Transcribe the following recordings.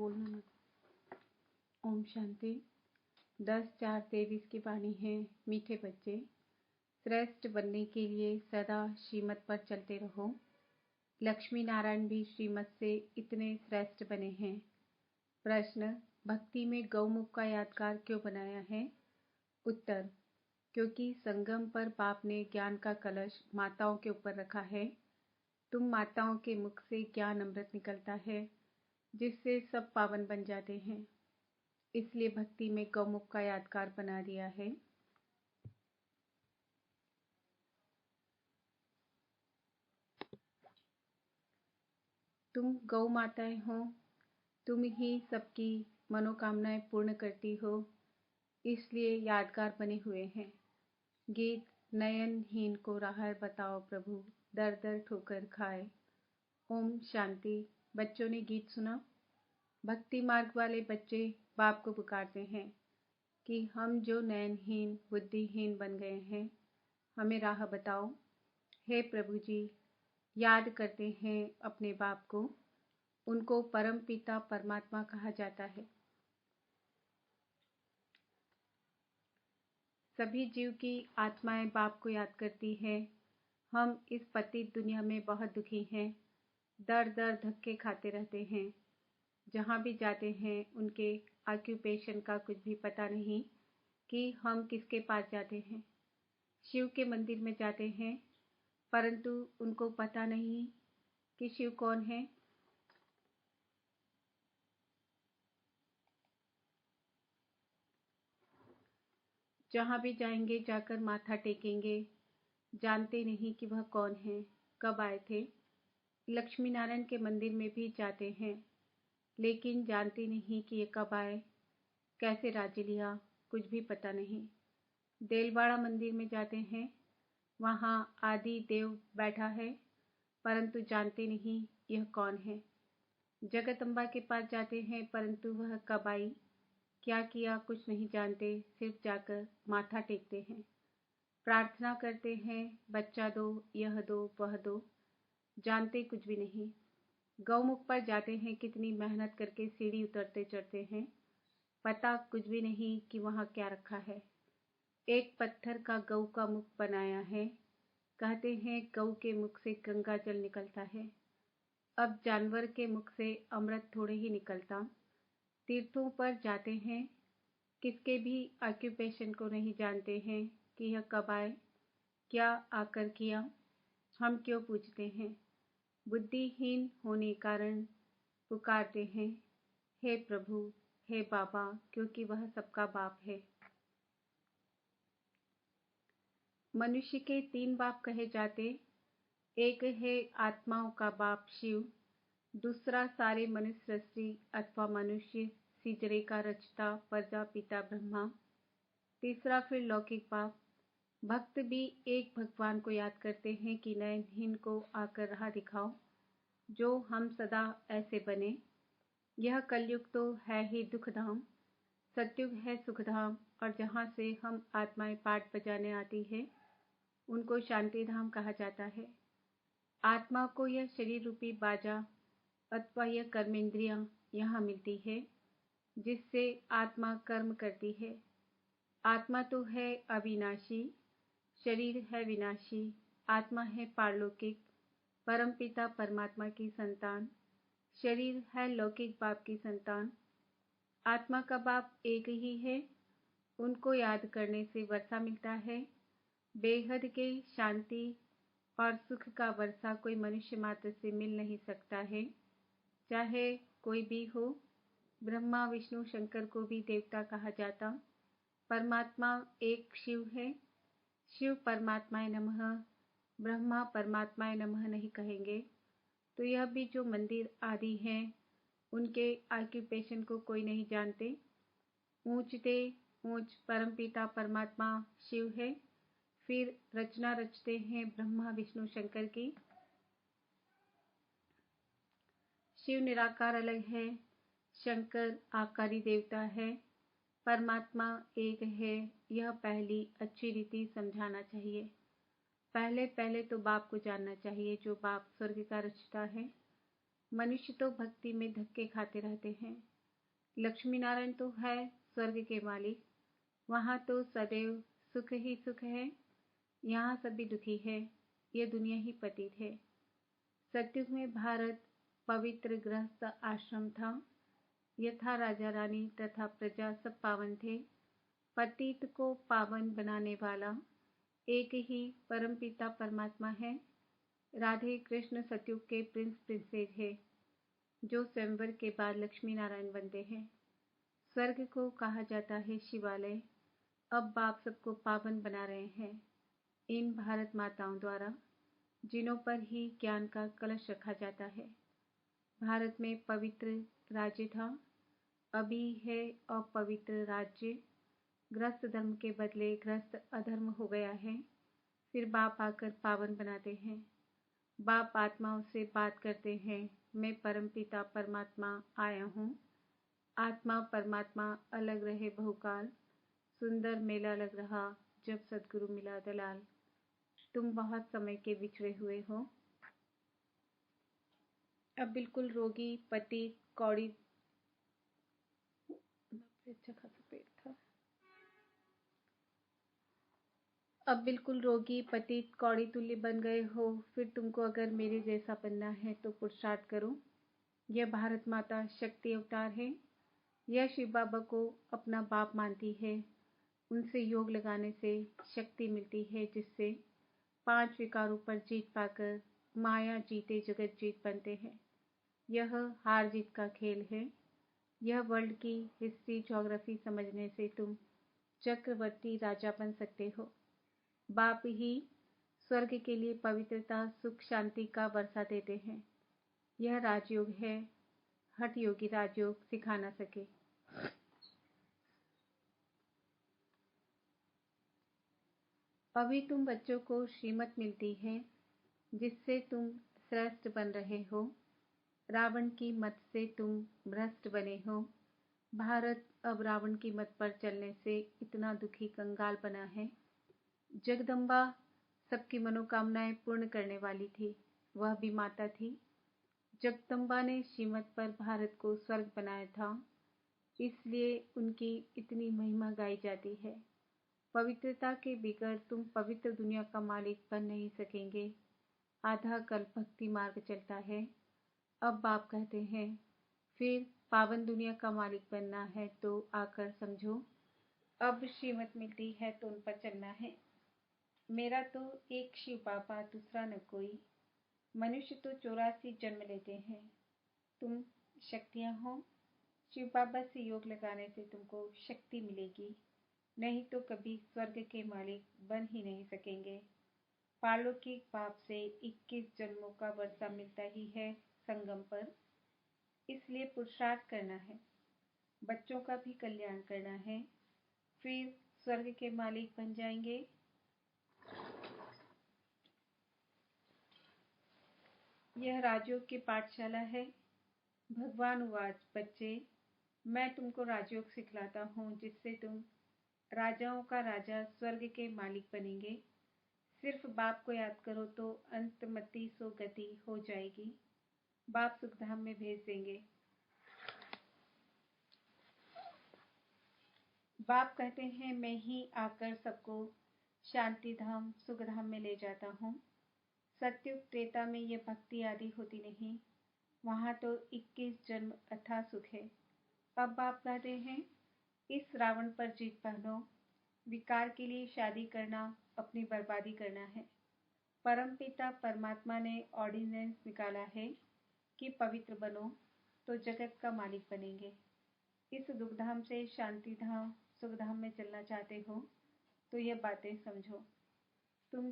बोलना मत। ओम शांति। 10/4/23 की वाणी है। मीठे बच्चे, श्रेष्ठ बनने के लिए सदा श्रीमत पर चलते रहो। लक्ष्मी नारायण भी श्रीमत से इतने श्रेष्ठ बने हैं। प्रश्न, भक्ति में गौमुख का यादगार क्यों बनाया है? उत्तर, क्योंकि संगम पर बाप ने ज्ञान का कलश माताओं के ऊपर रखा है। तुम माताओं के मुख से ज्ञान अमृत निकलता है, जिससे सब पावन बन जाते हैं। इसलिए भक्ति में गौमुख का यादगार बना दिया है। तुम गौ माताएं हो, तुम ही सबकी मनोकामनाएं पूर्ण करती हो, इसलिए यादगार बने हुए हैं। गीत, नयनहीन को राह बताओ प्रभु, दर दर ठोकर खाए। ओम शांति। बच्चों ने गीत सुना। भक्ति मार्ग वाले बच्चे बाप को पुकारते हैं कि हम जो नयनहीन बुद्धिहीन बन गए हैं, हमें राह बताओ। हे प्रभु जी, याद करते हैं अपने बाप को। उनको परम पिता परमात्मा कहा जाता है। सभी जीव की आत्माएं बाप को याद करती है। हम इस पतित दुनिया में बहुत दुखी हैं, दर दर धक्के खाते रहते हैं। जहाँ भी जाते हैं उनके ऑक्यूपेशन का कुछ भी पता नहीं कि हम किसके पास जाते हैं। शिव के मंदिर में जाते हैं, परंतु उनको पता नहीं कि शिव कौन है। जहाँ भी जाएंगे जाकर माथा टेकेंगे, जानते नहीं कि वह कौन है, कब आए थे। लक्ष्मी नारायण के मंदिर में भी जाते हैं, लेकिन जानते नहीं कि ये कब आए, कैसे राज्य लिया, कुछ भी पता नहीं। देलवाड़ा मंदिर में जाते हैं, वहाँ आदि देव बैठा है, परंतु जानते नहीं यह कौन है। जगदम्बा के पास जाते हैं, परंतु वह कब आई, क्या किया, कुछ नहीं जानते, सिर्फ जाकर माथा टेकते हैं। प्रार्थना करते हैं, बच्चा दो, यह दो, वह दो, जानते कुछ भी नहीं। गौमुख पर जाते हैं, कितनी मेहनत करके सीढ़ी उतरते चढ़ते हैं, पता कुछ भी नहीं कि वहाँ क्या रखा है। एक पत्थर का गऊ का मुख बनाया है। कहते हैं गऊ के मुख से गंगा जल निकलता है। अब जानवर के मुख से अमृत थोड़े ही निकलता। तीर्थों पर जाते हैं, किसके भी ऑक्यूपेशन को नहीं जानते हैं कि यह कब आए, क्या आकर किया, हम क्यों पूछते हैं। बुद्धिहीन होने कारण पुकारते हैं, हे प्रभु, हे बाबा, क्योंकि वह सबका बाप है। मनुष्य के 3 बाप कहे जाते। एक है आत्माओं का बाप शिव, दूसरा सारे मनुष्य सृष्टि अथवा मनुष्य सिजरे का रचता प्रजापिता ब्रह्मा, तीसरा फिर लौकिक बाप। भक्त भी एक भगवान को याद करते हैं कि नयनहीन को आकर राह दिखाओ, जो हम सदा ऐसे बने। यह कलयुग तो है ही दुखधाम, सतयुग है सुखधाम, और जहाँ से हम आत्माएं पाठ बजाने आती है, उनको शांति धाम कहा जाता है। आत्मा को यह शरीर रूपी बाजा अथवा यह कर्मेंद्रियां यहाँ मिलती है, जिससे आत्मा कर्म करती है। आत्मा तो है अविनाशी, शरीर है विनाशी। आत्मा है पारलौकिक, परमपिता परमात्मा की संतान, शरीर है लौकिक बाप की संतान। आत्मा का बाप एक ही है, उनको याद करने से वर्षा मिलता है। बेहद के शांति और सुख का वर्षा कोई मनुष्य मात्र से मिल नहीं सकता है, चाहे कोई भी हो। ब्रह्मा विष्णु शंकर को भी देवता कहा जाता। परमात्मा एक शिव है। शिव परमात्माय नमः, ब्रह्मा परमात्माय नमः नहीं कहेंगे तो यह भी जो मंदिर आदि हैं, उनके ऑक्यूपेशन को कोई नहीं जानते। ऊंचते ऊंच परमपिता परमात्मा शिव है, फिर रचना रचते हैं ब्रह्मा विष्णु शंकर की। शिव निराकार अलग है, शंकर आकारी देवता है, परमात्मा एक है। यह पहली अच्छी रीति समझाना चाहिए। पहले तो बाप को जानना चाहिए, जो बाप स्वर्ग का रचता है। मनुष्य तो भक्ति में धक्के खाते रहते हैं। लक्ष्मी नारायण तो है स्वर्ग के मालिक, वहाँ तो सदैव सुख ही सुख है, यहाँ सभी दुखी है, ये दुनिया ही पतित है। सतयुग में भारत पवित्र गृहस्थ आश्रम था, यथा राजा रानी तथा प्रजा सब पावन थे। पतित को पावन बनाने वाला एक ही परमपिता परमात्मा है। राधे कृष्ण सतयुग के प्रिंस प्रिंसेस है, जो स्वयंवर के बाद लक्ष्मी नारायण बनते हैं। स्वर्ग को कहा जाता है शिवालय। अब बाप सबको पावन बना रहे हैं इन भारत माताओं द्वारा, जिनों पर ही ज्ञान का कलश रखा जाता है। भारत में पवित्र राज्य था, अभी है अपवित्र राज्य। ग्रस्त धर्म के बदले ग्रस्त अधर्म हो गया है। फिर बाप आकर पावन बनाते हैं। बाप आत्माओं से बात करते हैं, मैं परमपिता परमात्मा आया हूँ। आत्मा परमात्मा अलग रहे बहुकाल, सुंदर मेला लग रहा जब सदगुरु मिला दलाल। तुम बहुत समय के बिछड़े हुए हो, अब बिल्कुल रोगी पति कौड़ी अच्छा खासा पेट था। अब बिल्कुल रोगी पतित कौड़ी तुल्य बन गए हो। फिर तुमको अगर मेरे जैसा बनना है तो पुरुषार्थ करो। यह भारत माता शक्ति अवतार है। यह शिव बाबा को अपना बाप मानती है। उनसे योग लगाने से शक्ति मिलती है, जिससे 5 विकारों पर जीत पाकर माया जीते जगत जीत बनते हैं। यह हार जीत का खेल है। यह वर्ल्ड की हिस्ट्री ज्योग्राफी समझने से तुम चक्रवर्ती राजा बन सकते हो। बाप ही स्वर्ग के लिए पवित्रता सुख शांति का वर्षा देते हैं। यह राजयोग है, हठ योगी राजयोग सिखा न सके। अभी तुम बच्चों को श्रीमत मिलती है, जिससे तुम श्रेष्ठ बन रहे हो। रावण की मत से तुम भ्रष्ट बने हो। भारत अब रावण की मत पर चलने से इतना दुखी कंगाल बना है। जगदम्बा सबकी मनोकामनाएं पूर्ण करने वाली थी, वह भी माता थी। जगदम्बा ने श्रीमत पर भारत को स्वर्ग बनाया था, इसलिए उनकी इतनी महिमा गाई जाती है। पवित्रता के बिगड़ तुम पवित्र दुनिया का मालिक बन नहीं सकेंगे। आधा कल्प भक्ति मार्ग चलता है। अब बाप कहते हैं, फिर पावन दुनिया का मालिक बनना है तो आकर समझो। अब श्रीमत मिलती है तो उन पर चलना है। मेरा तो एक शिव बाबा, दूसरा न कोई। मनुष्य तो 84 जन्म लेते हैं। तुम शक्तियाँ हो। शिव बाबा से योग लगाने से तुमको शक्ति मिलेगी, नहीं तो कभी स्वर्ग के मालिक बन ही नहीं सकेंगे। पारलौकिक बाप से 21 जन्मों का वर्षा मिलता ही है संगम पर, इसलिए पुरुषार्थ करना है, बच्चों का भी कल्याण करना है, फिर स्वर्ग के मालिक बन जाएंगे। यह राजयोग की पाठशाला है। भगवान उवाच, बच्चे मैं तुमको राजयोग सिखलाता हूँ, जिससे तुम राजाओं का राजा स्वर्ग के मालिक बनेंगे। सिर्फ बाप को याद करो तो अंतमति सो गति हो जाएगी। बाप सुखधाम में भेज देंगे। बाप कहते हैं, मैं ही आकर सबको शांति धाम सुखधाम में ले जाता हूँ। सत्युग त्रेता में ये भक्ति आदि होती नहीं, वहाँ तो 21 जन्म अथाह सुख है। अब बाप कहते हैं, इस रावण पर जीत पहनो। विकार के लिए शादी करना अपनी बर्बादी करना है। परमपिता परमात्मा ने ऑर्डिनेंस निकाला है कि पवित्र बनो तो जगत का मालिक बनेंगे। इस दुखधाम से शांति धाम सुखधाम में चलना चाहते हो तो ये बातें समझो। तुम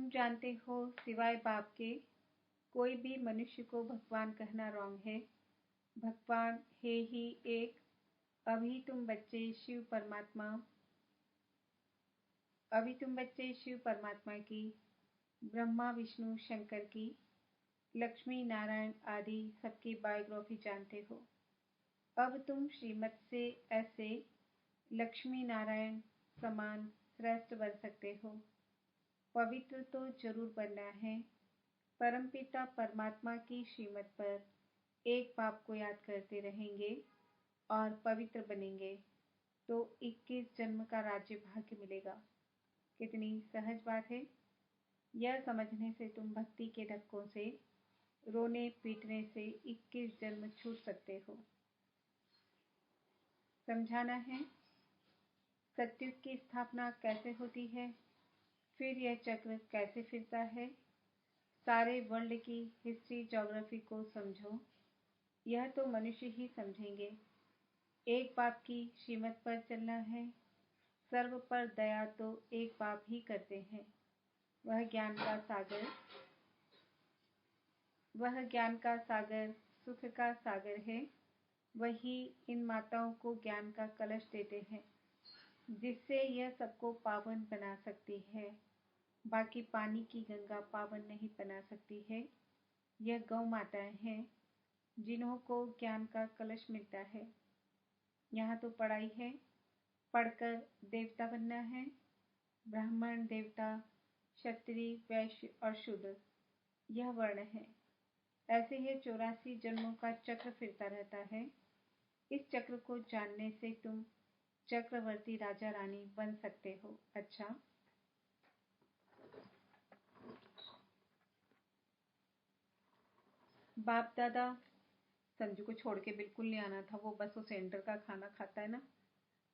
जानते हो सिवाय बाप के कोई भी मनुष्य को भगवान कहना रॉन्ग है। भगवान है ही एक। अभी तुम बच्चे शिव परमात्मा की, ब्रह्मा विष्णु शंकर की, लक्ष्मी नारायण आदि सबकी बायोग्राफी जानते हो। अब तुम श्रीमत से ऐसे लक्ष्मी नारायण समान श्रेष्ठ बन सकते हो। पवित्र तो जरूर बनना है। परमपिता परमात्मा की श्रीमत पर एक बाप को याद करते रहेंगे और पवित्र बनेंगे तो 21 जन्म का राज्य भाग्य मिलेगा। कितनी सहज बात है। यह समझने से तुम भक्ति के धक्कों से, रोने पीटने से 21 जन्म छूट सकते हो। समझाना है सत्युग की स्थापना कैसे होती है, फिर यह चक्र कैसे फिरता है। सारे वर्ल्ड की हिस्ट्री ज्योग्राफी को समझो। यह तो मनुष्य ही समझेंगे। एक बाप की श्रीमत पर चलना है। सर्व पर दया तो एक बाप ही करते हैं। वह ज्ञान का सागर, सुख का सागर है। वही इन माताओं को ज्ञान का कलश देते हैं, जिससे यह सबको पावन बना सकती है। बाकी पानी की गंगा पावन नहीं बना सकती है। यह गौ माताएं हैं जिन्हों को ज्ञान का कलश मिलता है। यहाँ तो पढ़ाई है, पढ़कर देवता बनना है। ब्राह्मण, देवता, क्षत्रिय, वैश्य और शूद्र, यह वर्ण है। ऐसे ही 84 जन्मों का चक्र फिरता रहता है। इस चक्र को जानने से तुम चक्रवर्ती राजा रानी बन सकते हो। अच्छा, बाप दादा संजू को छोड़ के बिल्कुल नहीं आना था। वो बस वो सेंटर का खाना खाता है ना,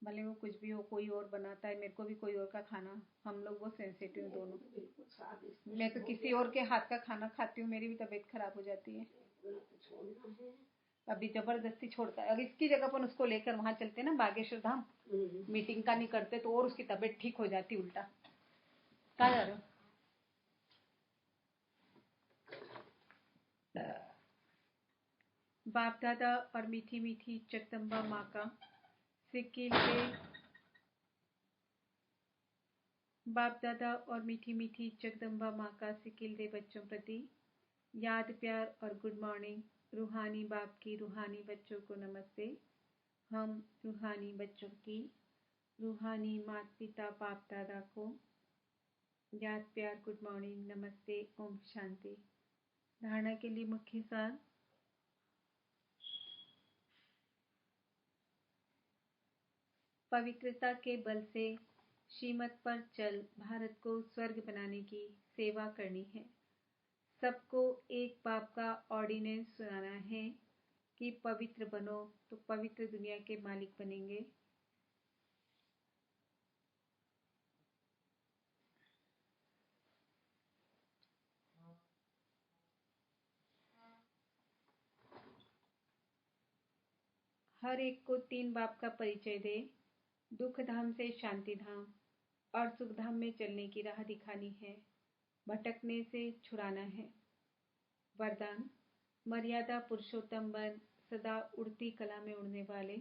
भले वो कुछ भी हो, कोई और बनाता है, मेरे को भी कोई और का खाना, हम लोग वो सेंसिटिव दोनों। मैं तो किसी और के हाथ का खाना खाती हूँ, मेरी भी तबीयत खराब हो जाती है। अभी जबरदस्ती छोड़ता है। अगर इसकी जगह पर उसको लेकर वहां चलते ना बागेश्वर धाम, मीटिंग का नहीं करते तो और उसकी तबीयत ठीक हो जाती उल्टा। कहाँ जा रहे हो? बाप दादा और मीठी मीठी जगदम्बा माँ का सिक्किल दे। बाप दादा और मीठी मीठी जगदम्बा माँ का सिक्किल दे बच्चों प्रति याद, प्यार और गुड मॉर्निंग। रूहानी बाप की रूहानी बच्चों को नमस्ते। हम रूहानी बच्चों की रूहानी माता पिता बाप दादा को याद, प्यार, गुड मॉर्निंग, नमस्ते, ओम शांति। धारणा के लिए मुख्य सार। पवित्रता के बल से श्रीमत पर चल भारत को स्वर्ग बनाने की सेवा करनी है। सबको एक बाप का ऑर्डिनेंस सुनाना है कि पवित्र बनो तो पवित्र दुनिया के मालिक बनेंगे। हर एक को 3 बाप का परिचय दे। दुख धाम से शांति धाम और सुख धाम में चलने की राह दिखानी है। भटकने से छुड़ाना है। वरदान। मर्यादा पुरुषोत्तम बन, सदा उड़ती कला में उड़ने वाले।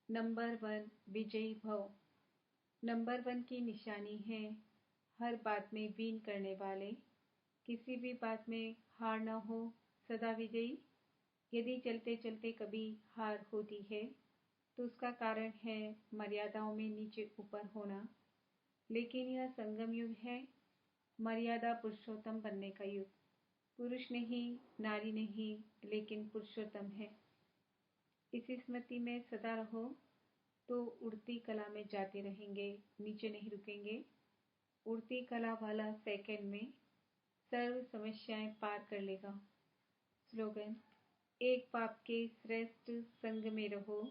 नंबर 1 विजयी भव। नंबर 1 की निशानी है हर बात में विन करने वाले। किसी भी बात में हार न हो, सदा विजयी। यदि चलते चलते कभी हार होती है तो उसका कारण है मर्यादाओं में नीचे ऊपर होना। लेकिन यह संगम युग है, मर्यादा पुरुषोत्तम बनने का युग। पुरुष नहीं, नारी नहीं, लेकिन पुरुषोत्तम है। इसी स्मृति में सदा रहो तो उड़ती कला में जाते रहेंगे, नीचे नहीं रुकेंगे। उड़ती कला वाला सेकंड में सर्व समस्याएं पार कर लेगा। स्लोगन। एक बाप के श्रेष्ठ संग में रहो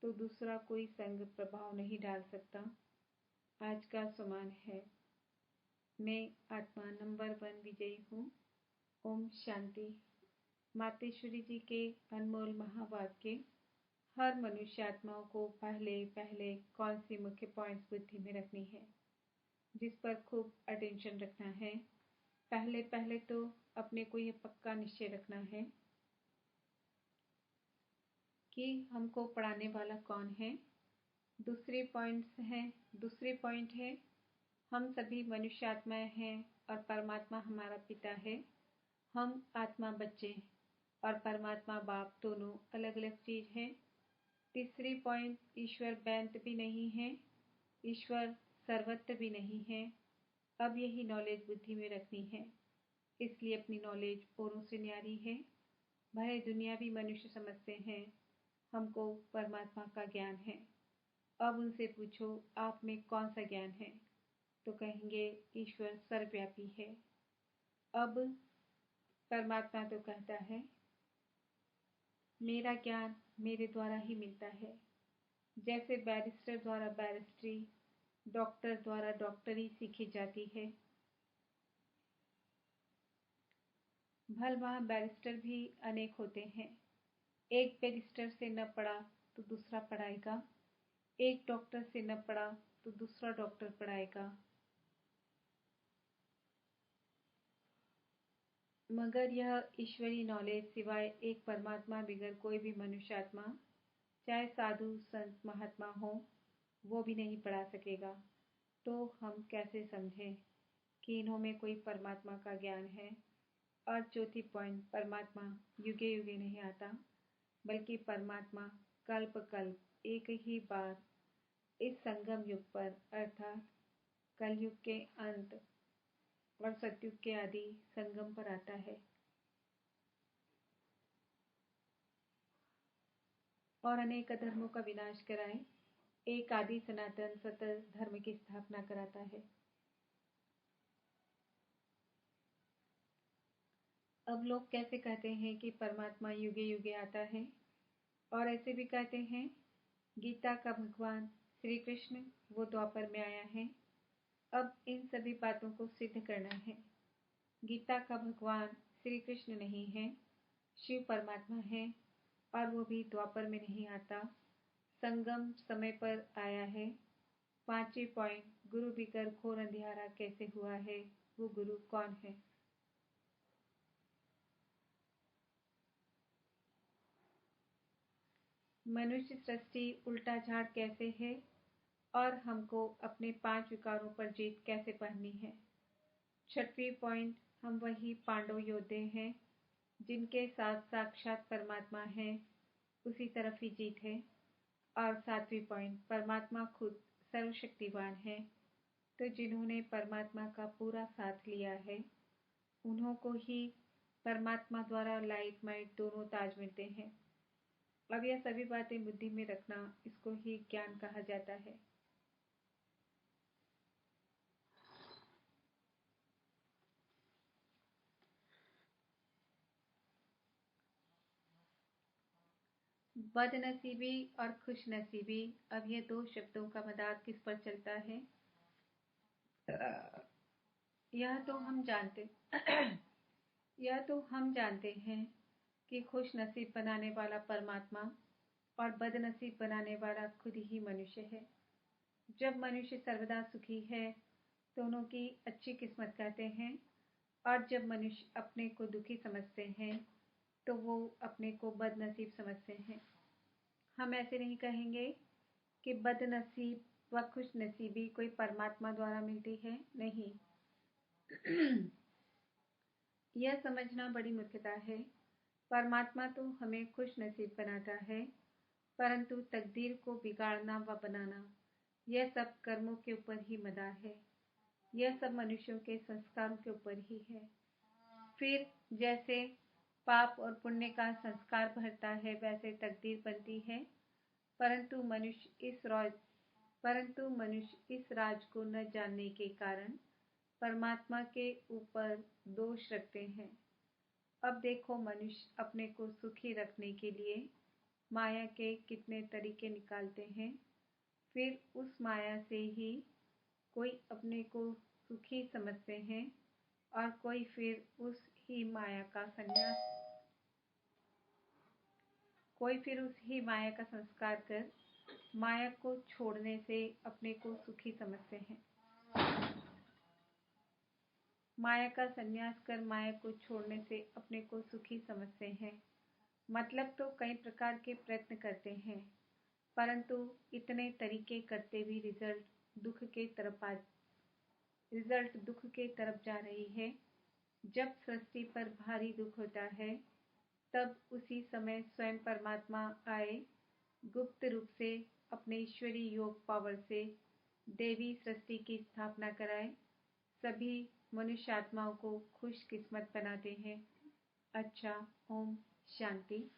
तो दूसरा कोई संग प्रभाव नहीं डाल सकता। आज का समान है। मैं आत्मा नंबर 1 विजयी हूँ। ओम शांति। मातेश्वरी जी के अनमोल महावाक्य। हर मनुष्य आत्माओं को पहले पहले कौन सी मुख्य पॉइंट्स बुद्धि में रखनी है, जिस पर खूब अटेंशन रखना है। पहले पहले तो अपने को ये पक्का निश्चय रखना है कि हमको पढ़ाने वाला कौन है। दूसरे पॉइंट है हम सभी मनुष्य आत्माएं हैं और परमात्मा हमारा पिता है। हम आत्मा बच्चे और परमात्मा बाप दोनों अलग अलग चीज है। तीसरी पॉइंट, ईश्वर बेंत भी नहीं है, ईश्वर सर्वत्र भी नहीं है। अब यही नॉलेज बुद्धि में रखनी है, इसलिए अपनी नॉलेज औरों से न्यारी है। भले दुनियावी मनुष्य समझते हैं हमको परमात्मा का ज्ञान है। अब उनसे पूछो आप में कौन सा ज्ञान है, तो कहेंगे ईश्वर सर्वव्यापी है। अब परमात्मा तो कहता है मेरा ज्ञान मेरे द्वारा ही मिलता है। जैसे बैरिस्टर द्वारा बैरिस्ट्री, डॉक्टर द्वारा डॉक्टरी सीखी जाती है, भल वहाँ बैरिस्टर भी अनेक होते हैं। एक बैरिस्टर से न पढ़ा तो दूसरा पढ़ाएगा, एक डॉक्टर से न पढ़ा तो दूसरा डॉक्टर पढ़ाएगा। मगर यह ईश्वरी नॉलेज सिवाय एक परमात्मा बिगर कोई भी मनुष्य आत्मा, चाहे साधु संत महात्मा हो, वो भी नहीं पढ़ा सकेगा। तो हम कैसे समझें कि इन्हों में कोई परमात्मा का ज्ञान है। और चौथी पॉइंट, परमात्मा युगे युगे नहीं आता, बल्कि परमात्मा कल्प कल्प एक ही बार इस संगम युग पर अर्थात कलयुग के अंत और सतयुग के आदि संगम पर आता है और अनेक धर्मों का विनाश कराए एक आदि सनातन सतत धर्म की स्थापना कराता है। अब लोग कैसे कहते हैं कि परमात्मा युगे युगे आता है, और ऐसे भी कहते हैं गीता का भगवान श्री कृष्ण वो द्वापर में आया है। अब इन सभी बातों को सिद्ध करना है। गीता का भगवान श्री कृष्ण नहीं है, शिव परमात्मा है, और वो भी द्वापर में नहीं आता, संगम समय पर आया है। पांचवी पॉइंट, गुरु बिगर घोर अंधियारा कैसे हुआ है, वो गुरु कौन है। मनुष्य सृष्टि उल्टा झाड़ कैसे है, और हमको अपने 5 विकारों पर जीत कैसे पानी है। छठवीं पॉइंट, हम वही पांडव योद्धे हैं जिनके साथ साक्षात परमात्मा है, उसी तरफ ही जीत है। और 7वीं पॉइंट, परमात्मा खुद सर्वशक्तिवान है, तो जिन्होंने परमात्मा का पूरा साथ लिया है उन्हों को ही परमात्मा द्वारा लाइट माइट दोनों ताज मिलते हैं। अब यह सभी बातें बुद्धि में रखना, इसको ही ज्ञान कहा जाता है। बदनसीबी और खुशनसीबी, अब ये 2 शब्दों का मदार किस पर चलता है, यह तो हम जानते यह तो हम जानते हैं कि खुश नसीब बनाने वाला परमात्मा और बदनसीब बनाने वाला खुद ही मनुष्य है। जब मनुष्य सर्वदा सुखी है तो दोनों की अच्छी किस्मत कहते हैं, और जब मनुष्य अपने को दुखी समझते हैं तो वो अपने को बदनसीब समझते हैं। हम ऐसे नहीं कहेंगे कि बदनसीब व खुश नसीबी कोई परमात्मा द्वारा मिलती है, नहीं। यह समझना बड़ी मूर्खता है। परमात्मा तो हमें खुश नसीब बनाता है, परंतु तकदीर को बिगाड़ना व बनाना यह सब कर्मों के ऊपर ही मदार है। यह सब मनुष्यों के संस्कारों के ऊपर ही है। फिर जैसे पाप और पुण्य का संस्कार भरता है वैसे तकदीर बनती है, परंतु मनुष्य इस राज को न जानने के कारण परमात्मा के ऊपर दोष रखते हैं। अब देखो, मनुष्य अपने को सुखी रखने के लिए माया के कितने तरीके निकालते हैं। फिर उस माया से ही कोई अपने को सुखी समझते हैं और कोई फिर उस ही माया का संस्कार कर माया को छोड़ने से अपने को सुखी समझते हैं। माया का संन्यास कर माया को छोड़ने से अपने को सुखी समझते हैं। मतलब तो कई प्रकार के प्रयत्न करते हैं, परंतु इतने तरीके करते भी रिजल्ट दुख के तरफ जा रही है। जब सृष्टि पर भारी दुख होता है तब उसी समय स्वयं परमात्मा आए गुप्त रूप से अपने ईश्वरी योग पावर से देवी सृष्टि की स्थापना कराए सभी मनुष्य आत्माओं को खुशकिस्मत बनाते हैं। अच्छा, ओम शांति।